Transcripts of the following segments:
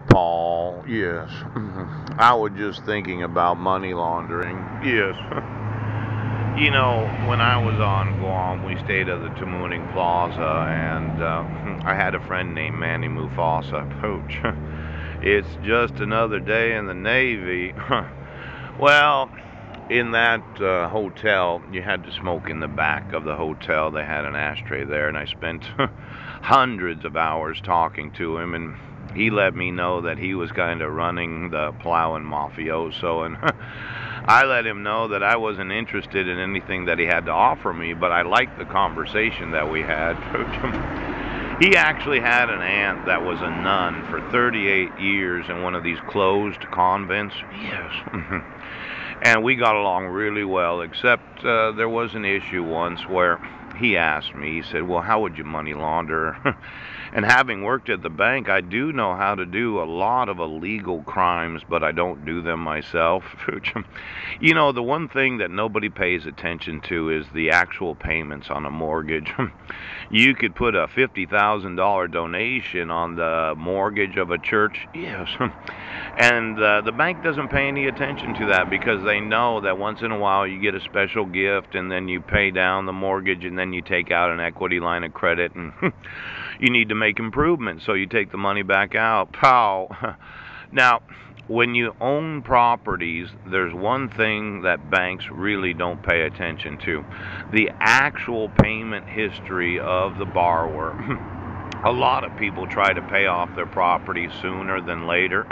Paul, yes. I was just thinking about money laundering. Yes. When I was on Guam, we stayed at the Tamuning Plaza, and I had a friend named Manny Mufasa. Pooch. It's just another day in the Navy. Well, in that hotel, you had to smoke in the back of the hotel. They had an ashtray there, and I spent hundreds of hours talking to him, and he let me know that he was kind of running the plowing mafioso, and I let him know that I wasn't interested in anything that he had to offer me, but I liked the conversation that we had. He actually had an aunt that was a nun for 38 years in one of these closed convents. Yes. And we got along really well, except there was an issue once where he asked me, he said, well, how would you money launder? And having worked at the bank, I do know how to do a lot of illegal crimes, but I don't do them myself. The one thing that nobody pays attention to is the actual payments on a mortgage. You could put a $50,000 donation on the mortgage of a church. Yes. And the bank doesn't pay any attention to that because they know that once in a while you get a special gift and then you pay down the mortgage and then you take out an equity line of credit and you need to make improvements, so you take the money back out. Pow. Now, when you own properties, there's one thing that banks really don't pay attention to: the actual payment history of the borrower. A lot of people try to pay off their property sooner than later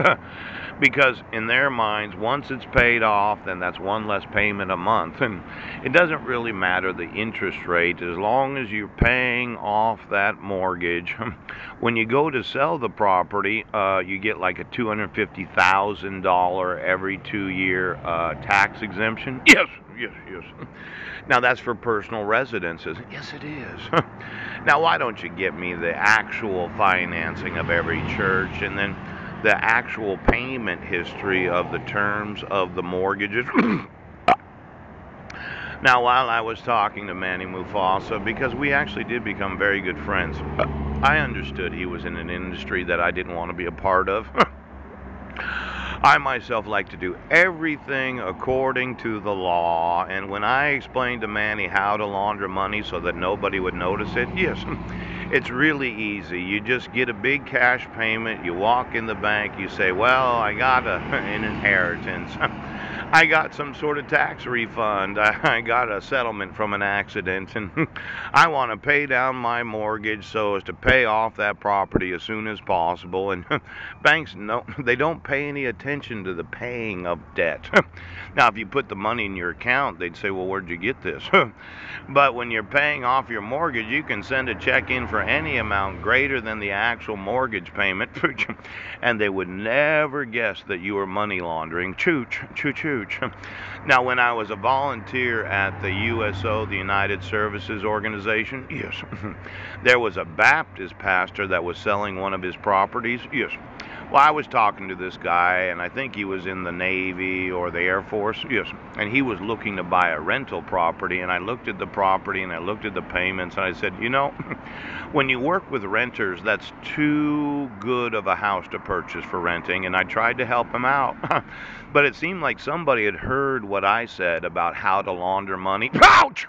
because in their minds, once it's paid off, then that's one less payment a month, and it doesn't really matter the interest rate as long as you're paying off that mortgage. When you go to sell the property, you get like a $250,000 every 2 year tax exemption. Yes, yes, yes. Now that's for personal residences. Yes, it is. Now why don't you get me the actual financing of every church and then the actual payment history of the terms of the mortgages? Now, while I was talking to Manny Mufasa, because we actually did become very good friends, I understood he was in an industry that I didn't want to be a part of. I myself like to do everything according to the law, and when I explained to Manny how to launder money so that nobody would notice it, yes, it's really easy. You just get a big cash payment, you walk in the bank, you say, well, I got an inheritance. I got some sort of tax refund. I got a settlement from an accident, and I want to pay down my mortgage so as to pay off that property as soon as possible. And banks, no, they don't pay any attention to the paying of debt. Now, if you put the money in your account, they'd say, well, where'd you get this? But when you're paying off your mortgage, you can send a check in for any amount greater than the actual mortgage payment, and they would never guess that you were money laundering. Chooch, choo chooch. Now, when I was a volunteer at the USO, the United Services Organization, yes, there was a Baptist pastor that was selling one of his properties. Yes. Well, I was talking to this guy, and I think he was in the Navy or the Air Force. Yes. And he was looking to buy a rental property, and I looked at the property and I looked at the payments, and I said, when you work with renters, that's too good of a house to purchase for renting, and I tried to help him out. But it seemed like somebody had heard what I said about how to launder money. Ouch!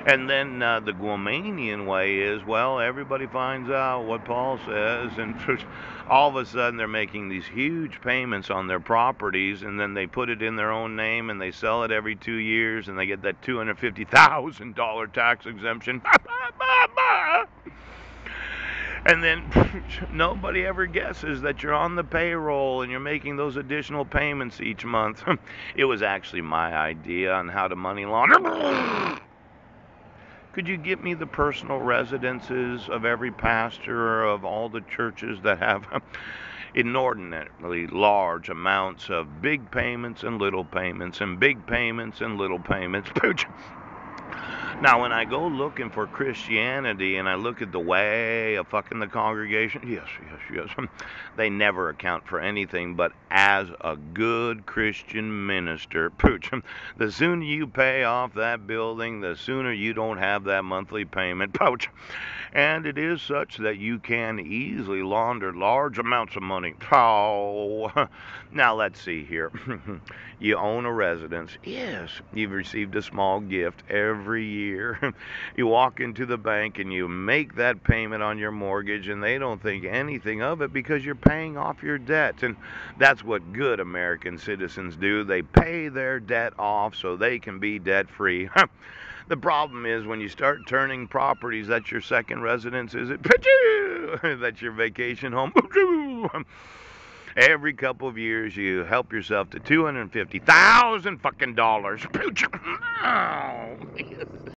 And then the Guamanian way is, well, everybody finds out what Paul says, and all of a sudden they're making these huge payments on their properties, and then they put it in their own name, and they sell it every 2 years, and they get that $250,000 tax exemption. And then nobody ever guesses that you're on the payroll and you're making those additional payments each month. It was actually my idea on how to money launder. Could you get me the personal residences of every pastor of all the churches that have inordinately large amounts of big payments and little payments and big payments and little payments? Now, when I go looking for Christianity and I look at the way of fucking the congregation, yes, they never account for anything. But as a good Christian minister, pooch, the sooner you pay off that building, the sooner you don't have that monthly payment, pouch. And it is such that you can easily launder large amounts of money. Oh, now let's see here. You own a residence. Yes, you've received a small gift every year. You walk into the bank and you make that payment on your mortgage, and they don't think anything of it because you're paying off your debt. And that's what good American citizens do. They pay their debt off so they can be debt free. The problem is when you start turning properties that's your second residence, is it? That's your vacation home. Every couple of years, you help yourself to $250,000 fucking dollars.